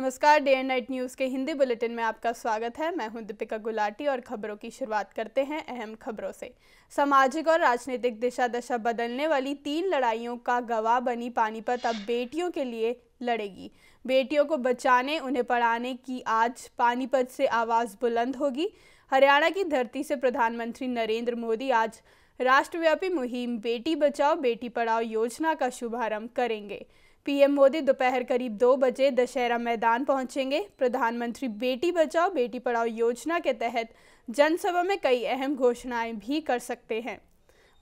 नमस्कार, day and night news के Hindi bulletin में आपका स्वागत है। मैं हूं दीपिका गुलाटी और खबरों की शुरुआत करते हैं अहम खबरों से। सामाजिक और राजनीतिक दिशा दशा बदलने वाली 3 लड़ाइयों का गवाह बनी पानीपत अब बेटियों के लिए लड़ेगी। बेटियों को बचाने, उन्हें पढ़ाने की आज पानीपत से आवाज़ बुलंद होगी। हरियाणा की धरती से प्रधानमंत्री नरेंद्र मोदी आज राष्ट्रव्यापी मुहिम बेटी बचाओ बेटी पढ़ाओ योजना का शुभारंभ करेंगे। पीएम मोदी दोपहर करीब 2 बजे दशहरा मैदान पहुंचेंगे। प्रधानमंत्री बेटी बचाओ बेटी पढ़ाओ योजना के तहत जनसभा में कई अहम घोषणाएं भी कर सकते हैं।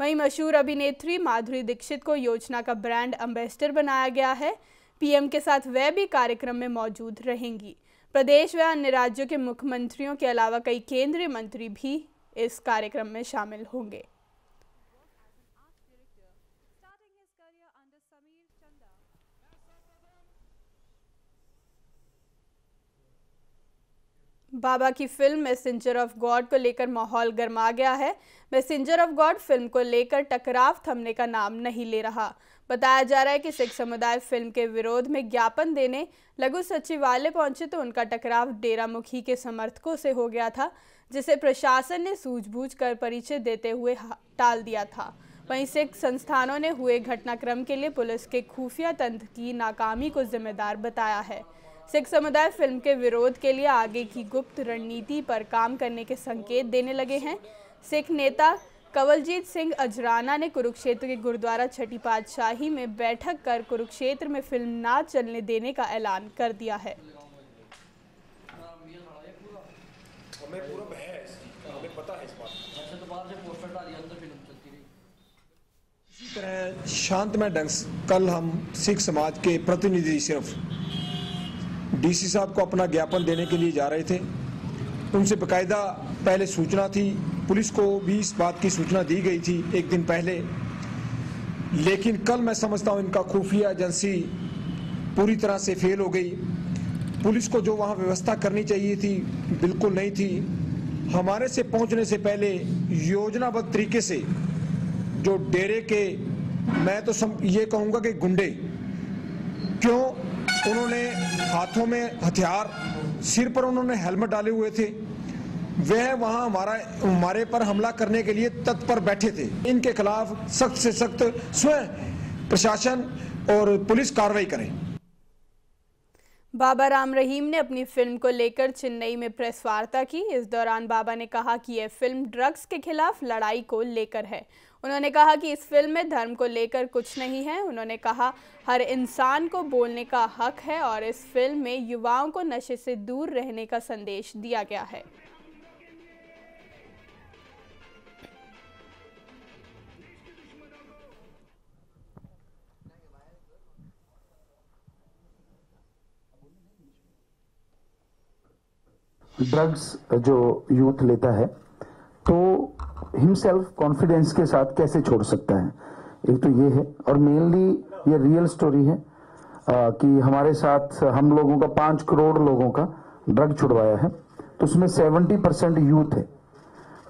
वहीं मशहूर अभिनेत्री माधुरी दीक्षित को योजना का ब्रांड एम्बेसडर बनाया गया है। पीएम के साथ वह भी कार्यक्रम में मौजूद रहेंगी। प्रदेश व अन्य राज्यों के मुख्यमंत्रियों के अलावा कई केंद्रीय मंत्री भी इस कार्यक्रम में शामिल होंगे। बाबा की फिल्म मैसेंजर ऑफ गॉड को लेकर माहौल गर्मा गया है। मैसेंजर ऑफ गॉड फिल्म को लेकर टकराव थमने का नाम नहीं ले रहा। बताया जा रहा है कि सिख समुदाय फिल्म के विरोध में ज्ञापन देने लघु सचिवालय पहुंचे तो उनका टकराव डेरा मुखी के समर्थकों से हो गया था, जिसे प्रशासन ने सूझबूझ कर परिचय देते हुए टाल दिया था। वहीं सिख संस्थानों ने हुए घटनाक्रम के लिए पुलिस के खुफिया तंत्र की नाकामी को जिम्मेदार बताया है। सिख समुदाय फिल्म के विरोध के लिए आगे की गुप्त रणनीति पर काम करने के संकेत देने लगे हैं। सिख नेता कंवलजीत सिंह अजराना ने कुरुक्षेत्र के गुरुद्वारा छठी पातशाही में बैठक कर कुरुक्षेत्र में फिल्म ना चलने देने का ऐलान कर दिया है। इसी तरह शांतमय ढंग से कल हम सिख समाज के प्रतिनिधि सिर्फ डीसी साहब को अपना ज्ञापन देने के लिए जा रहे थे। उनसे बकायदा पहले सूचना थी, पुलिस को भी इस बात की सूचना दी गई थी एक दिन पहले, लेकिन कल मैं समझता हूं इनका खुफिया एजेंसी पूरी तरह से फेल हो गई। पुलिस को जो वहां व्यवस्था करनी चाहिए थी बिल्कुल नहीं थी। हमारे से पहुंचने से पहले योजनाबद्ध तरीके से जो डेरे के, मैं तो ये कहूंगा कि गुंडे, क्यों उन्होंने हाथों में हथियार, सिर पर उन्होंने हेलमेट डाले हुए थे, वह वहां हमारे पर हमला करने के लिए तत्पर बैठे थे। इनके खिलाफ सख्त से सख्त स्वयं प्रशासन और पुलिस कार्रवाई करे। बाबा राम रहीम ने अपनी फिल्म को लेकर चेन्नई में प्रेस वार्ता की। इस दौरान बाबा ने कहा कि यह फिल्म ड्रग्स के खिलाफ लड़ाई को लेकर है। उन्होंने कहा कि इस फिल्म में धर्म को लेकर कुछ नहीं है। उन्होंने कहा हर इंसान को बोलने का हक है और इस फिल्म में युवाओं को नशे से दूर रहने का संदेश दिया गया है। ड्रग्स जो यूथ लेता है तो हिमसेल्फ कॉन्फिडेंस के साथ कैसे छोड़ सकता है, एक तो ये है। और मेनली ये रियल स्टोरी है कि हमारे साथ हम लोगों का 5 करोड़ लोगों का ड्रग छुड़वाया है, तो उसमें 70% यूथ है।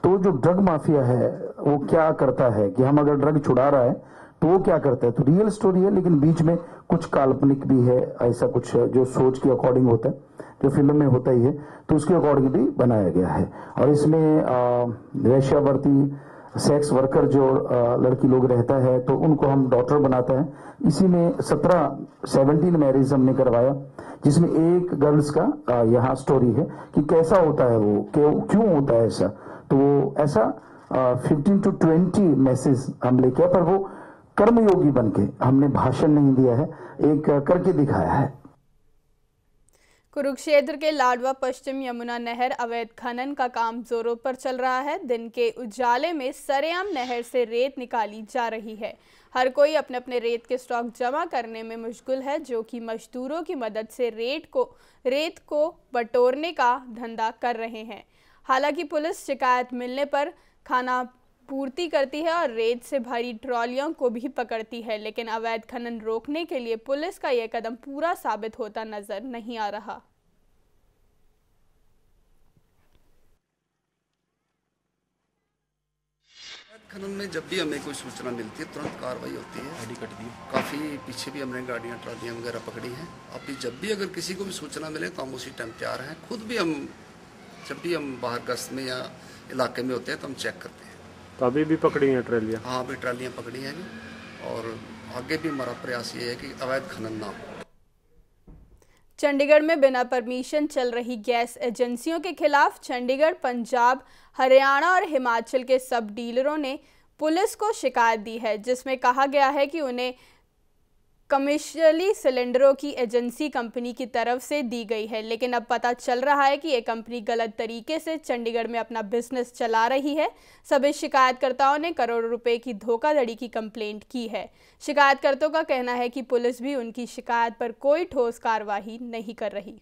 तो जो ड्रग माफिया है वो क्या करता है कि हम अगर ड्रग छुड़ा रहा है तो वो क्या करता है, तो रियल स्टोरी है, लेकिन बीच में कुछ काल्पनिक भी है, ऐसा कुछ जो सोच के अकॉर्डिंग होता है, जो फिल्म में होता ही है, तो उसके अकॉर्डिंग भी बनाया गया है। और इसमें वेश्यावर्ती सेक्स वर्कर जो लड़की लोग रहता है तो उनको हम डॉक्टर बनाता है। इसी में 17 मैरिज हमने करवाया, जिसमें एक गर्ल्स का यहाँ स्टोरी है कि कैसा होता है वो, क्यों होता है ऐसा। तो वो ऐसा 15 to 20 मैसेज हम लेके, पर वो कर्मयोगी बनके, हमने भाषण नहीं दिया है, एक करके दिखाया है। कुरुक्षेत्र के लाडवा पश्चिम यमुना नहर अवैध खनन का काम जोरों पर चल रहा है। दिन के उजाले में सरेआम नहर से रेत निकाली जा रही है। हर कोई अपने अपने रेत के स्टॉक जमा करने में मशगूल है, जो कि मजदूरों की मदद से रेत को बटोरने का धंधा कर रहे हैं। हालांकि पुलिस शिकायत मिलने पर खाना पूर्ति करती है और रेत से भरी ट्रॉलियों को भी पकड़ती है, लेकिन अवैध खनन रोकने के लिए पुलिस का यह कदम पूरा साबित होता नजर नहीं आ रहा। खनन में जब भी हमें कोई सूचना मिलती है तुरंत कार्रवाई होती है। गाड़ी कट दी, काफ़ी पीछे भी हमने गाड़ियाँ ट्रालियाँ वगैरह पकड़ी हैं। अभी जब भी अगर किसी को भी सूचना मिले तो हम उसी टाइम तैयार हैं। खुद भी हम जब भी हम बाहर गश्त में या इलाके में होते हैं तो हम चेक करते हैं। तो अभी भी पकड़ी हैं ट्रालियाँ? हाँ, अभी ट्रालियाँ पकड़ी हैं और आगे भी हमारा प्रयास ये है कि अवैध खनन ना हो। चंडीगढ़ में बिना परमिशन चल रही गैस एजेंसियों के खिलाफ चंडीगढ़, पंजाब, हरियाणा और हिमाचल के सब डीलरों ने पुलिस को शिकायत दी है, जिसमें कहा गया है कि उन्हें कमर्शियली सिलेंडरों की एजेंसी कंपनी की तरफ से दी गई है। लेकिन अब पता चल रहा है कि ये कंपनी गलत तरीके से चंडीगढ़ में अपना बिजनेस चला रही है। सभी शिकायतकर्ताओं ने करोड़ों रुपए की धोखाधड़ी की कंप्लेंट की है। शिकायतकर्ताओं का कहना है कि पुलिस भी उनकी शिकायत पर कोई ठोस कार्रवाई नहीं कर रही।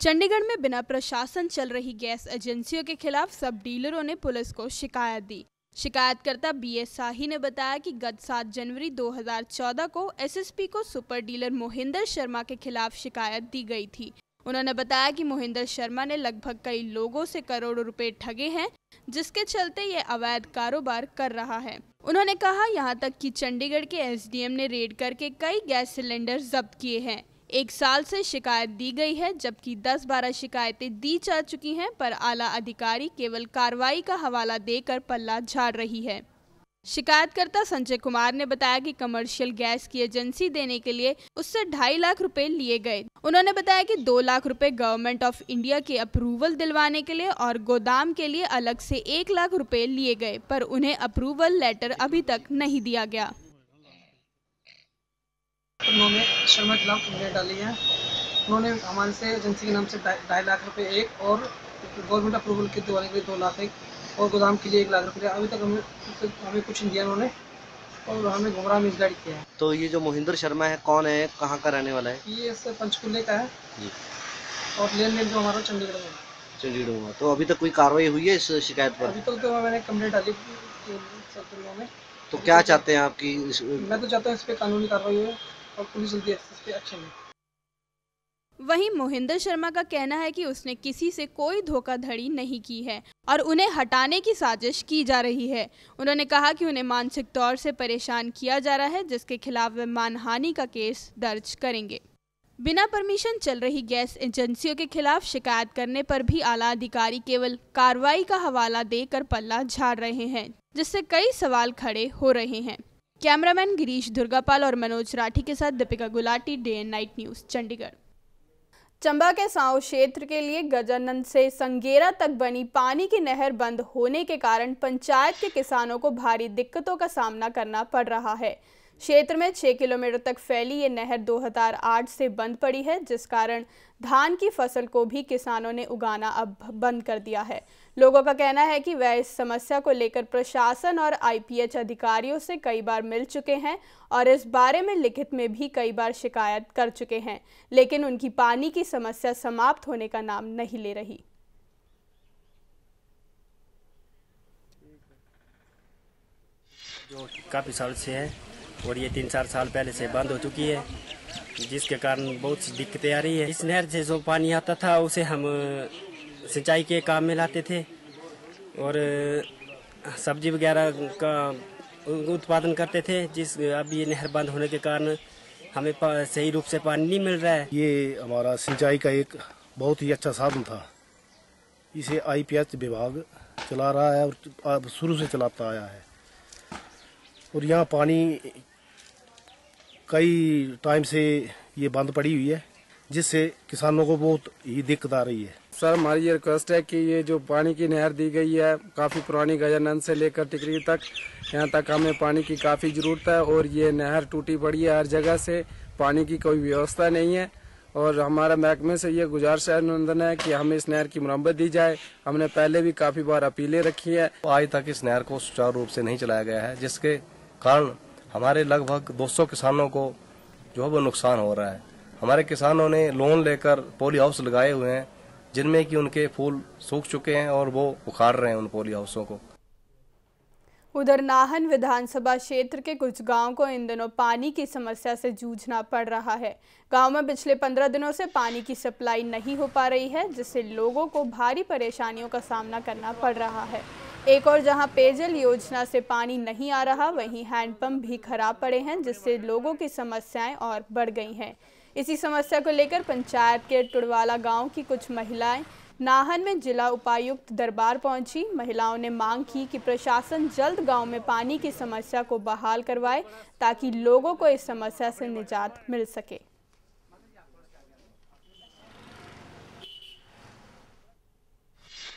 चंडीगढ़ में बिना प्रशासन चल रही गैस एजेंसियों के खिलाफ सब डीलरों ने पुलिस को शिकायत दी। शिकायतकर्ता बीएस शाही ने बताया कि गत 7 जनवरी 2014 को एसएसपी को सुपर डीलर मोहिंदर शर्मा के खिलाफ शिकायत दी गई थी। उन्होंने बताया कि मोहिंदर शर्मा ने लगभग कई लोगों से करोड़ों रुपए ठगे हैं, जिसके चलते ये अवैध कारोबार कर रहा है। उन्होंने कहा यहां तक कि चंडीगढ़ के एसडीएम ने रेड करके कई गैस सिलेंडर जब्त किए हैं। 1 साल से शिकायत दी गई है, जबकि 10-12 शिकायतें दी जा चुकी हैं, पर आला अधिकारी केवल कार्रवाई का हवाला देकर पल्ला झाड़ रही है। शिकायतकर्ता संजय कुमार ने बताया कि कमर्शियल गैस की एजेंसी देने के लिए उससे 2.5 लाख रुपए लिए गए। उन्होंने बताया कि 2 लाख रुपए गवर्नमेंट ऑफ इंडिया के अप्रूवल दिलवाने के लिए और गोदाम के लिए अलग से 1 लाख रुपए लिए गए, पर उन्हें अप्रूवल लेटर अभी तक नहीं दिया गया। उन्होंने शर्मा के खिलाफ कंप्लेंट डाली है। उन्होंने हमारे से एजेंसी के नाम से 2.5 लाख रुपए एक और गवर्नमेंट अप्रूवल के दिलवाने के लिए 2 लाख एक और गोदाम के लिए 1 लाख रुपये अभी तक हमें कुछ नहीं दिया उन्होंने और हमें गुमराह मिसगाइड किया है। तो ये जो मोहिंदर शर्मा है कौन है, कहाँ का रहने वाला है? ये पंचकुले का है जी। और लेन देन जो हमारा चंडीगढ़ में। चंडीगढ़ में। तो अभी तक कोई कार्रवाई हुई है इस शिकायत पर? अभी तक तो मैंने कंप्लेंट डाली में। तो क्या चाहते हैं आपकी? मैं तो चाहता हूँ इस पर कानूनी कार्रवाई हो और पुलिस जल्दी इस पे एक्शन ले। वहीं मोहिंदर शर्मा का कहना है कि उसने किसी से कोई धोखाधड़ी नहीं की है और उन्हें हटाने की साजिश की जा रही है। उन्होंने कहा कि उन्हें मानसिक तौर से परेशान किया जा रहा है, जिसके खिलाफ वे मानहानि का केस दर्ज करेंगे। बिना परमिशन चल रही गैस एजेंसियों के खिलाफ शिकायत करने पर भी आला अधिकारी केवल कार्रवाई का हवाला देकर पल्ला झाड़ रहे हैं, जिससे कई सवाल खड़े हो रहे हैं। कैमरामैन गिरीश दुर्गापाल और मनोज राठी के साथ Deepika Gulati, day and night news, Chandigarh. Chamba के साओ क्षेत्र के लिए गजानंद से संगेरा तक बनी पानी की नहर बंद होने के कारण पंचायत के किसानों को भारी दिक्कतों का सामना करना पड़ रहा है। क्षेत्र में 6 किलोमीटर तक फैली ये नहर 2008 से बंद पड़ी है, जिस कारण धान की फसल को भी किसानों ने उगाना अब बंद कर दिया है। लोगों का कहना है कि वह इस समस्या को लेकर प्रशासन और आईपीएच अधिकारियों से कई बार मिल चुके हैं और इस बारे में लिखित में भी कई बार शिकायत कर चुके हैं, लेकिन उनकी पानी की समस्या समाप्त होने का नाम नहीं ले रही। जो काफ़ी साल से है और ये 3-4 साल पहले से बंद हो चुकी है, जिसके कारण बहुत सी दिक्कतें आ रही है। इस नहर से जो पानी आता था उसे हम सिंचाई के काम में लाते थे और सब्जी वगैरह का उत्पादन करते थे। अब ये नहर बंद होने के कारण हमें सही रूप से पानी नहीं मिल रहा है। ये हमारा सिंचाई का एक बहुत ही अच्छा साधन था। इसे आईपीएच विभाग चला रहा है और शुरू से चलाता आया है और यहाँ पानी कई टाइम से ये बंद पड़ी हुई है, जिससे किसानों को बहुत ही दिक्कत आ रही है। सर, हमारी ये रिक्वेस्ट है कि ये जो पानी की नहर दी गई है काफ़ी पुरानी, गजानंद से लेकर टिकरी तक, यहाँ तक हमें पानी की काफ़ी ज़रूरत है और ये नहर टूटी पड़ी है, हर जगह से पानी की कोई व्यवस्था नहीं है और हमारा महकमे से ये गुजारिश है, निवेदन है कि हमें इस नहर की मरम्मत दी जाए। हमने पहले भी काफ़ी बार अपीलें रखी है। आज तक इस नहर को सुचारू रूप से नहीं चलाया गया है, जिसके कारण हमारे लगभग 200 किसानों को जो है वो नुकसान हो रहा है। हमारे किसानों ने लोन लेकर पॉली हाउस लगाए हुए हैं, जिनमें कि उनके फूल सूख चुके हैं और वो उखाड़ रहे हैं उन पॉली हाउसों को। उधर नाहन विधानसभा क्षेत्र के कुछ गांव को इन दिनों पानी की समस्या से जूझना पड़ रहा है। गांव में पिछले 15 दिनों से पानी की सप्लाई नहीं हो पा रही है, जिससे लोगों को भारी परेशानियों का सामना करना पड़ रहा है। एक और जहां पेयजल योजना से पानी नहीं आ रहा, वहीं हैंडपंप भी खराब पड़े हैं, जिससे लोगों की समस्याएं और बढ़ गई हैं। इसी समस्या को लेकर पंचायत के टुड़वाला गाँव की कुछ महिलाएं नाहन में जिला उपायुक्त दरबार पहुंची। महिलाओं ने मांग की कि प्रशासन जल्द गांव में पानी की समस्या को बहाल करवाए, ताकि लोगों को इस समस्या से निजात मिल सके।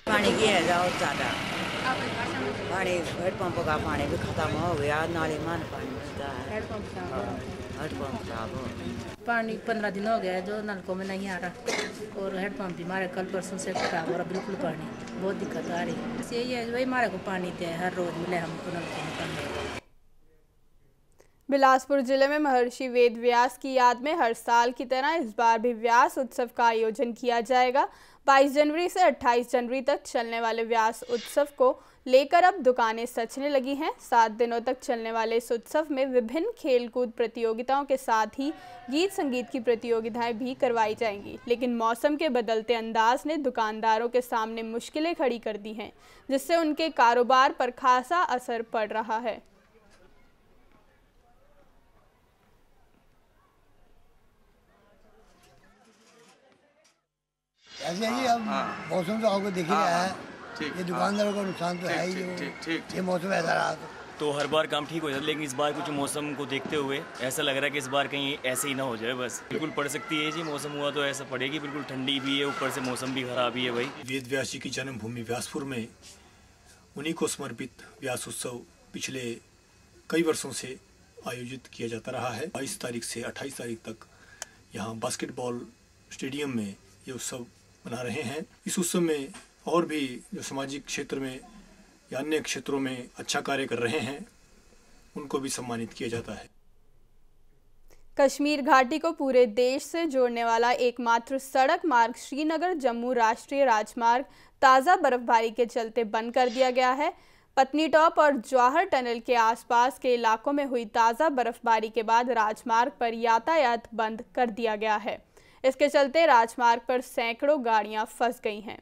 पानी की है बहुत ज़्यादा, पानी हेडपम्प का पानी भी खत्म हो गया, नाले में पानी मिलता है, हेडपम्प खराब हो। पानी 15 दिन हो गया जो नलकों में नहीं आ रहा, और हेडपम्प भी हमारे कल परसों से खराब हो रहा, बिल्कुल पानी बहुत दिक्कत आ रही है। यही है भाई, हमारे को पानी दे हर रोज मिले हमको नलकों में पानी। बिलासपुर जिले में महर्षि वेद व्यास की याद में हर साल की तरह इस बार भी व्यास उत्सव का आयोजन किया जाएगा। 22 जनवरी से 28 जनवरी तक चलने वाले व्यास उत्सव को लेकर अब दुकानें सजने लगी हैं। 7 दिनों तक चलने वाले इस उत्सव में विभिन्न खेलकूद प्रतियोगिताओं के साथ ही गीत संगीत की प्रतियोगिताएं भी करवाई जाएंगी। लेकिन मौसम के बदलते अंदाज ने दुकानदारों के सामने मुश्किलें खड़ी कर दी हैं, जिससे उनके कारोबार पर खासा असर पड़ रहा है। ऐसे ही अब मौसम तो आपको दिख ही रहा है, ये दुकानदारों का नुकसान तो है ही, ये मौसम ऐसा रहा तो हर बार काम ठीक हो जाता है, लेकिन इस बार कुछ मौसम को देखते हुए ऐसा लग रहा है कि इस बार कहीं ऐसे ही ना हो जाए। बस बिल्कुल पड़ सकती है जी, मौसम हुआ तो ऐसा पड़ेगी, बिल्कुल ठंडी भी है, ऊपर से मौसम भी खराब ही है। भाई वेद व्यास जी की जन्मभूमि व्यासपुर में उन्हीं को समर्पित व्यास उत्सव पिछले कई वर्षों से आयोजित किया जाता रहा है। 22 तारीख से 28 तारीख तक यहाँ बास्केटबॉल स्टेडियम में ये उत्सव मना रहे हैं। इस उत्सव में और भी जो सामाजिक क्षेत्र में या अन्य क्षेत्रों में अच्छा कार्य कर रहे हैं, उनको भी सम्मानित किया जाता है। कश्मीर घाटी को पूरे देश से जोड़ने वाला एकमात्र सड़क मार्ग श्रीनगर जम्मू राष्ट्रीय राजमार्ग ताज़ा बर्फबारी के चलते बंद कर दिया गया है। पत्नी टॉप और जवाहर टनल के आसपास के इलाकों में हुई ताज़ा बर्फबारी के बाद राजमार्ग पर यातायात बंद कर दिया गया है। इसके चलते राजमार्ग पर सैकड़ों गाड़ियां फंस गई हैं।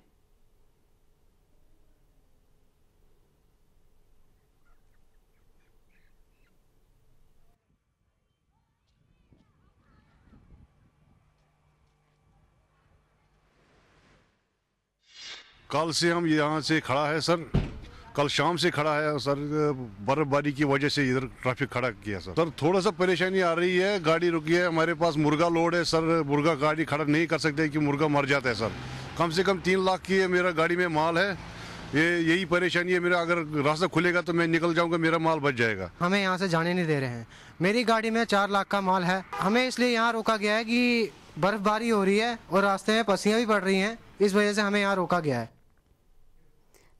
कल से हम यहाँ से खड़ा है सर, कल शाम से खड़ा है सर, बर्फबारी की वजह से इधर ट्रैफिक खड़ा किया सर। थोड़ा सा परेशानी आ रही है, गाड़ी रुकी है, हमारे पास मुर्गा लोड है सर, मुर्गा गाड़ी खड़ा नहीं कर सकते कि मुर्गा मर जाता है सर। कम से कम 3 लाख की है मेरा गाड़ी में माल है, यही परेशानी है मेरा। अगर रास्ता खुलेगा तो मैं निकल जाऊंगा, मेरा माल बच जाएगा। हमें यहाँ से जाने नहीं दे रहे हैं। मेरी गाड़ी में 4 लाख का माल है। हमें इसलिए यहाँ रोका गया है कि बर्फबारी हो रही है और रास्ते में पस्सियाँ भी पड़ रही हैं, इस वजह से हमें यहाँ रोका गया है।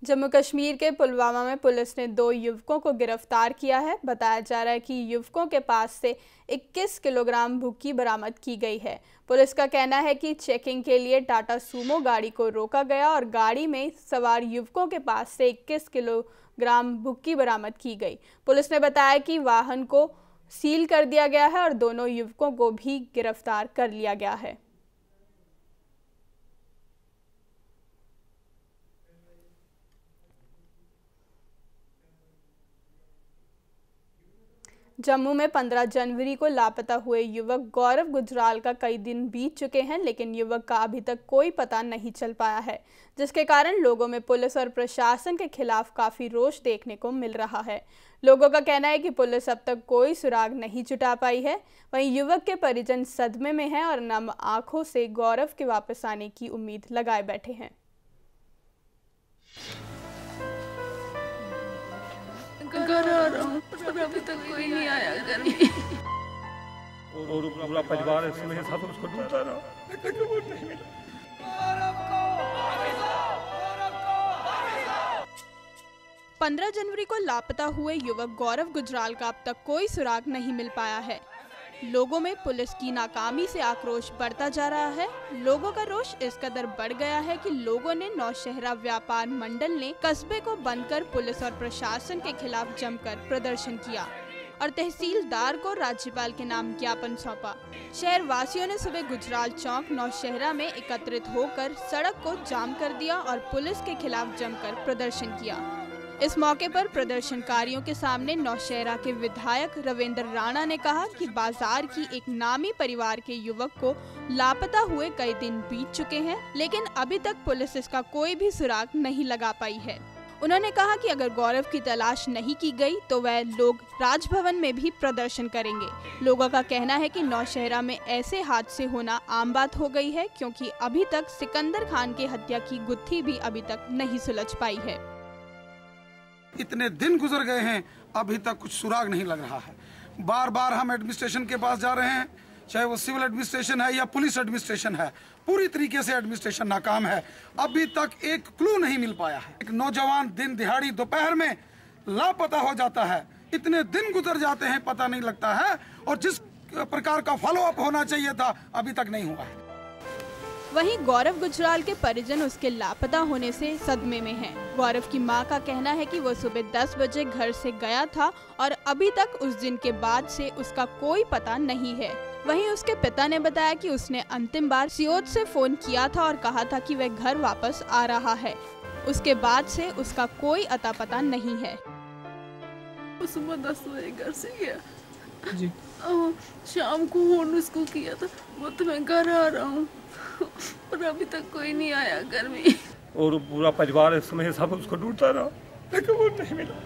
जम्मू कश्मीर के पुलवामा में पुलिस ने 2 युवकों को गिरफ्तार किया है। बताया जा रहा है कि युवकों के पास से 21 किलोग्राम भुक्की बरामद की गई है। पुलिस का कहना है कि चेकिंग के लिए टाटा सूमो गाड़ी को रोका गया और गाड़ी में सवार युवकों के पास से 21 किलोग्राम भुक्की बरामद की गई। पुलिस ने बताया कि वाहन को सील कर दिया गया है और दोनों युवकों को भी गिरफ्तार कर लिया गया है। जम्मू में 15 जनवरी को लापता हुए युवक गौरव गुजराल का कई दिन बीत चुके हैं, लेकिन युवक का अभी तक कोई पता नहीं चल पाया है, जिसके कारण लोगों में पुलिस और प्रशासन के खिलाफ काफ़ी रोष देखने को मिल रहा है। लोगों का कहना है कि पुलिस अब तक कोई सुराग नहीं जुटा पाई है। वहीं युवक के परिजन सदमे में हैं और नम आंखों से गौरव के वापस आने की उम्मीद लगाए बैठे हैं। घर आ रहा हूँ, अभी तक कोई नहीं आया घर में। और पूरा परिवार इसमें सब उसको ढूंढता रहा। 15 जनवरी को लापता हुए युवक गौरव गुजराल का अब तक कोई सुराग नहीं मिल पाया है। लोगों में पुलिस की नाकामी से आक्रोश बढ़ता जा रहा है। लोगों का रोष इस कदर बढ़ गया है कि लोगों ने नौशहरा व्यापार मंडल ने कस्बे को बंद कर पुलिस और प्रशासन के खिलाफ जमकर प्रदर्शन किया और तहसीलदार को राज्यपाल के नाम ज्ञापन सौंपा। शहर वासियों ने सुबह गुजराल चौक नौशहरा में एकत्रित होकर सड़क को जाम कर दिया और पुलिस के खिलाफ जमकर प्रदर्शन किया। इस मौके पर प्रदर्शनकारियों के सामने नौशहरा के विधायक रविंद्र राणा ने कहा कि बाजार की एक नामी परिवार के युवक को लापता हुए कई दिन बीत चुके हैं, लेकिन अभी तक पुलिस इसका कोई भी सुराग नहीं लगा पाई है। उन्होंने कहा कि अगर गौरव की तलाश नहीं की गई तो वह लोग राजभवन में भी प्रदर्शन करेंगे। लोगों का कहना है कि नौशहरा में ऐसे हादसे होना आम बात हो गई है, क्योंकि अभी तक सिकंदर खान की हत्या की गुत्थी भी अभी तक नहीं सुलझ पाई है। इतने दिन गुजर गए हैं, अभी तक कुछ सुराग नहीं लग रहा है। बार बार हम एडमिनिस्ट्रेशन के पास जा रहे हैं, चाहे वो सिविल एडमिनिस्ट्रेशन है या पुलिस एडमिनिस्ट्रेशन है, पूरी तरीके से एडमिनिस्ट्रेशन नाकाम है। अभी तक एक क्लू नहीं मिल पाया है। एक नौजवान दिन दिहाड़ी दोपहर में लापता हो जाता है, इतने दिन गुजर जाते हैं, पता नहीं लगता है, और जिस प्रकार का फॉलो अप होना चाहिए था अभी तक नहीं हुआ है। वहीं गौरव गुजराल के परिजन उसके लापता होने से सदमे में हैं। गौरव की मां का कहना है कि वो सुबह 10 बजे घर से गया था और अभी तक उस दिन के बाद से उसका कोई पता नहीं है। वहीं उसके पिता ने बताया कि उसने अंतिम बार सियोत से फोन किया था और कहा था कि वह घर वापस आ रहा है। उसके बाद से उसका कोई अता पता नहीं है। सुबह 10 बजे घर से गया जी, शाम को फोन उसको किया था, वो तो मैं घर आ रहा हूँ, और अभी तक कोई नहीं आया घर में। और पूरा परिवार इस समय सब उसको ढूंढता रहा, लेकिन वो नहीं मिला।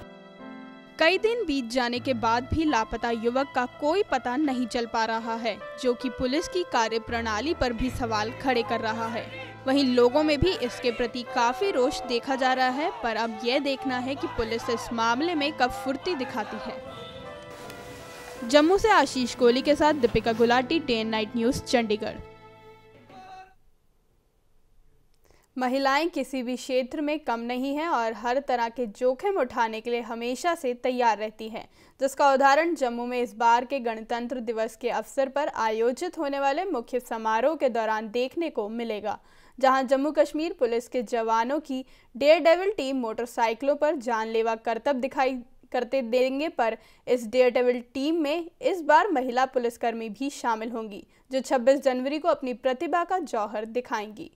कई दिन बीत जाने के बाद भी लापता युवक का कोई पता नहीं चल पा रहा है, जो कि पुलिस की कार्यप्रणाली पर भी सवाल खड़े कर रहा है। वहीं लोगों में भी इसके प्रति काफी रोष देखा जा रहा है, पर अब यह देखना है कि पुलिस इस मामले में कब फुर्ती दिखाती है। जम्मू से आशीष कोहली के साथ Deepika Gulati, day and night news, Chandigarh. महिलाएं किसी भी क्षेत्र में कम नहीं हैं और हर तरह के जोखिम उठाने के लिए हमेशा से तैयार रहती हैं, जिसका उदाहरण जम्मू में इस बार के गणतंत्र दिवस के अवसर पर आयोजित होने वाले मुख्य समारोह के दौरान देखने को मिलेगा, जहां जम्मू कश्मीर पुलिस के जवानों की डेयरडेविल टीम मोटरसाइकिलों पर जानलेवा करतब दिखाई करते देंगे। पर इस डेयरडेविल टीम में इस बार महिला पुलिसकर्मी भी शामिल होंगी, जो 26 जनवरी को अपनी प्रतिभा का जौहर दिखाएंगी।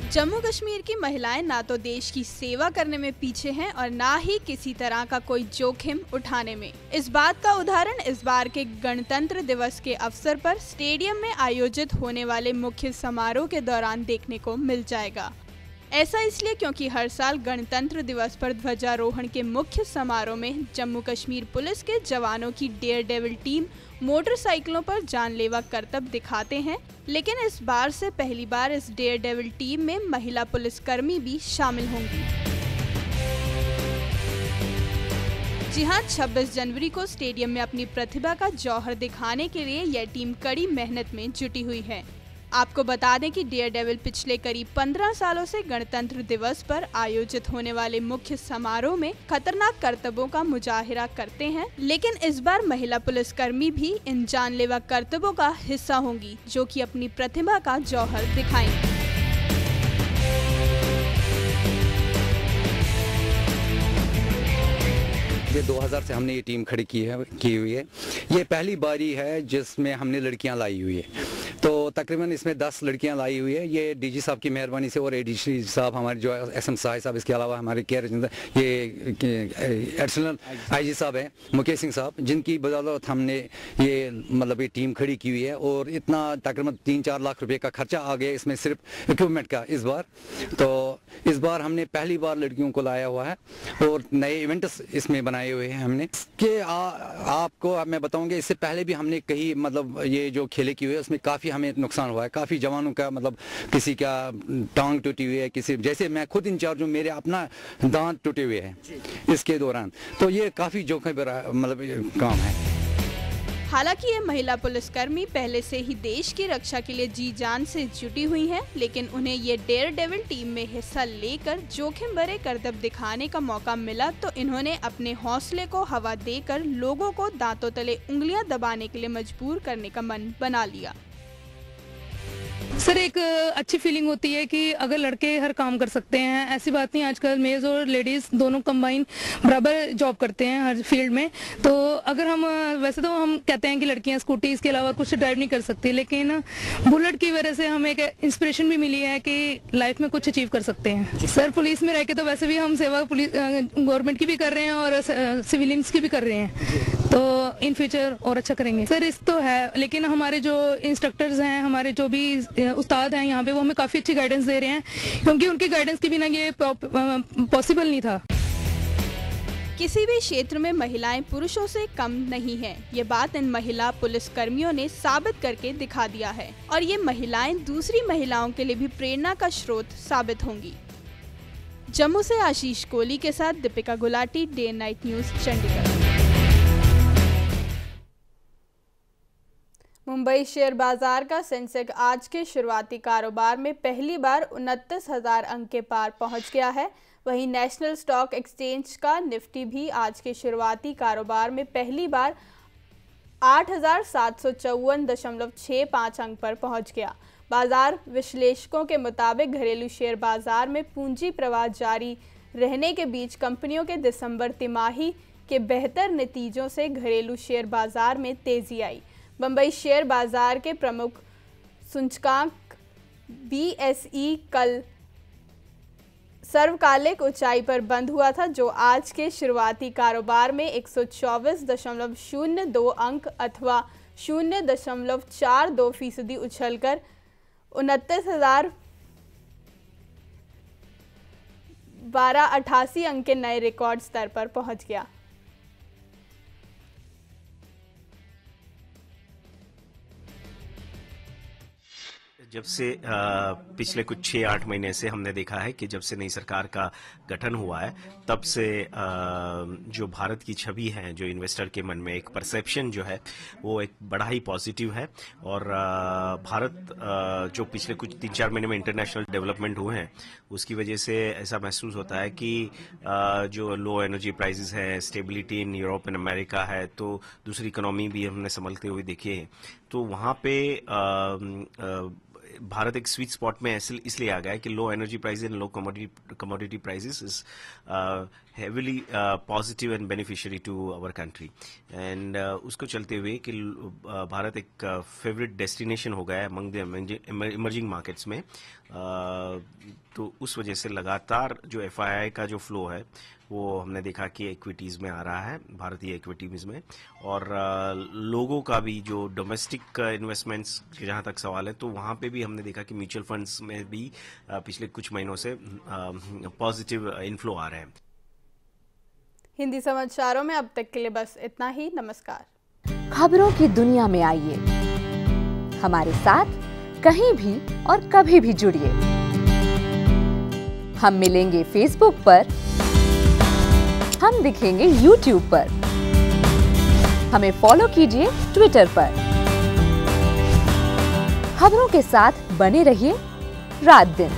जम्मू कश्मीर की महिलाएं ना तो देश की सेवा करने में पीछे हैं और ना ही किसी तरह का कोई जोखिम उठाने में। इस बात का उदाहरण इस बार के गणतंत्र दिवस के अवसर पर स्टेडियम में आयोजित होने वाले मुख्य समारोह के दौरान देखने को मिल जाएगा। ऐसा इसलिए क्योंकि हर साल गणतंत्र दिवस पर ध्वजारोहण के मुख्य समारोह में जम्मू कश्मीर पुलिस के जवानों की डेयरडेविल टीम मोटरसाइकिलों पर जानलेवा करतब दिखाते हैं, लेकिन इस बार से पहली बार इस डेयरडेविल टीम में महिला पुलिसकर्मी भी शामिल होंगी। जी हां, 26 जनवरी को स्टेडियम में अपनी प्रतिभा का जौहर दिखाने के लिए यह टीम कड़ी मेहनत में जुटी हुई है। आपको बता दें कि डेयरडेविल पिछले करीब 15 सालों से गणतंत्र दिवस पर आयोजित होने वाले मुख्य समारोह में खतरनाक करतबों का मुजाहिरा करते हैं, लेकिन इस बार महिला पुलिसकर्मी भी इन जानलेवा करतबों का हिस्सा होंगी, जो कि अपनी प्रतिभा का जौहर दिखाएंगी। ये 2000 से हमने ये टीम खड़ी की हुई है। ये पहली बारी है जिसमें हमने लड़कियां लाई हुई है, तो तकरीबन इसमें 10 लड़कियां लाई हुई है। ये डीजी साहब की मेहरबानी से और एडीसी साहब हमारे जो एसएम साहब, इसके अलावा हमारे ये एडिशनल आईजी साहब हैं मुकेश सिंह साहब, जिनकी बदौलत हमने ये मतलब ये टीम खड़ी की हुई है। और इतना तकरीबन 3-4 लाख रुपए का खर्चा आ गया इसमें सिर्फ इक्विपमेंट का इस बार। तो इस बार हमने पहली बार लड़कियों को लाया हुआ है और नए इवेंट्स इसमें बनाए हुए हैं हमने कि आपको अब मैं बताऊंगा, इससे पहले भी हमने कहीं मतलब ये जो खेले की हुई है उसमें काफ़ी हमें नुकसान हुआ है। काफ़ी जवानों का मतलब किसी का टांग टूटी हुई है, किसी जैसे मैं खुद इंचार्ज हूँ, मेरे अपना दांत टूटे हुए हैं इसके दौरान। तो ये काफ़ी जोखिम मतलब काम है। हालांकि ये महिला पुलिसकर्मी पहले से ही देश की रक्षा के लिए जी जान से जुटी हुई हैं, लेकिन उन्हें ये डेयर डेविल टीम में हिस्सा लेकर जोखिम भरे करतब दिखाने का मौका मिला तो इन्होंने अपने हौसले को हवा देकर लोगों को दांतों तले उंगलियां दबाने के लिए मजबूर करने का मन बना लिया। सर, एक अच्छी फीलिंग होती है कि अगर लड़के हर काम कर सकते हैं, ऐसी बात नहीं, आजकल मेल्स और लेडीज दोनों कंबाइन बराबर जॉब करते हैं हर फील्ड में। तो अगर हम वैसे तो हम कहते हैं कि लड़कियां स्कूटी इसके अलावा कुछ ड्राइव नहीं कर सकती, लेकिन बुलेट की वजह से हमें एक इंस्पिरेशन भी मिली है कि लाइफ में कुछ अचीव कर सकते हैं। सर, पुलिस में रह के तो वैसे भी हम सेवा पुलिस गवर्नमेंट की भी कर रहे हैं और सिविलियंस की भी कर रहे हैं, तो इन फ्यूचर और अच्छा करेंगे। सर, रिस्क तो है, लेकिन हमारे जो इंस्ट्रक्टर्स हैं, हमारे जो भी उस्ताद हैं यहाँ पे, वो हमें काफी अच्छी गाइडेंस दे रहे हैं, क्योंकि उनकी गाइडेंस के बिना ये पॉसिबल नहीं था। किसी भी क्षेत्र में महिलाएं पुरुषों से कम नहीं हैं। ये बात इन महिला पुलिसकर्मियों ने साबित करके दिखा दिया है और ये महिलाएं दूसरी महिलाओं के लिए भी प्रेरणा का स्रोत साबित होंगी। जम्मू से आशीष कोहली के साथ Deepika Gulati, day night news, Chandigarh. Mumbai share बाजार का सेंसेक्स आज के शुरुआती कारोबार में पहली बार 29,000 अंक के पार पहुंच गया है। वहीं नेशनल स्टॉक एक्सचेंज का निफ्टी भी आज के शुरुआती कारोबार में पहली बार 8,754.65 अंक पर पहुंच गया। बाजार विश्लेषकों के मुताबिक घरेलू शेयर बाजार में पूंजी प्रवाह जारी रहने के बीच कंपनियों के दिसंबर तिमाही के बेहतर नतीजों से घरेलू शेयर बाजार में तेजी आई। बम्बई शेयर बाजार के प्रमुख सूचकांक BSE कल सर्वकालिक ऊंचाई पर बंद हुआ था, जो आज के शुरुआती कारोबार में 124.02 अंक अथवा 0.42% उछलकर 29,1288 अंक के नए रिकॉर्ड स्तर पर पहुंच गया। जब से पिछले कुछ 6-8 महीने से हमने देखा है कि जब से नई सरकार का गठन हुआ है, तब से जो भारत की छवि है, जो इन्वेस्टर के मन में एक परसेप्शन जो है, वो एक बड़ा ही पॉजिटिव है। और भारत जो पिछले कुछ 3-4 महीने में इंटरनेशनल डेवलपमेंट हुए हैं, उसकी वजह से ऐसा महसूस होता है कि जो लो एनर्जी प्राइसेस है, stability in Europe and America है, तो दूसरी इकोनॉमी भी हमने संभलते हुए देखी है। तो वहाँ पे भारत एक स्वीट स्पॉट में इसलिए आ गया है कि low energy price and low commodity prices is heavily positive and beneficiary to our country. And उसको चलते हुए कि भारत एक फेवरेट डेस्टिनेशन हो गया है अमंग द इमर्जिंग मार्केट्स में। तो उस वजह से लगातार जो FII का जो फ्लो है, वो हमने देखा कि इक्विटीज़ में आ रहा है, भारतीय इक्विटीज़ में। और लोगों का भी जो डोमेस्टिक इन्वेस्टमेंट्स जहाँ तक सवाल है, तो वहाँ पे भी हमने देखा कि म्यूचुअल फंड्स में भी पिछले कुछ महीनों से पॉजिटिव इनफ्लो आ रहे हैं। हिंदी समाचारों में अब तक के लिए बस इतना ही। नमस्कार। खबरों की दुनिया में आइए, हमारे साथ कहीं भी और कभी भी जुड़िए। हम मिलेंगे फेसबुक पर, हम दिखेंगे YouTube पर, हमें फॉलो कीजिए ट्विटर पर। खबरों के साथ बने रहिए रात दिन।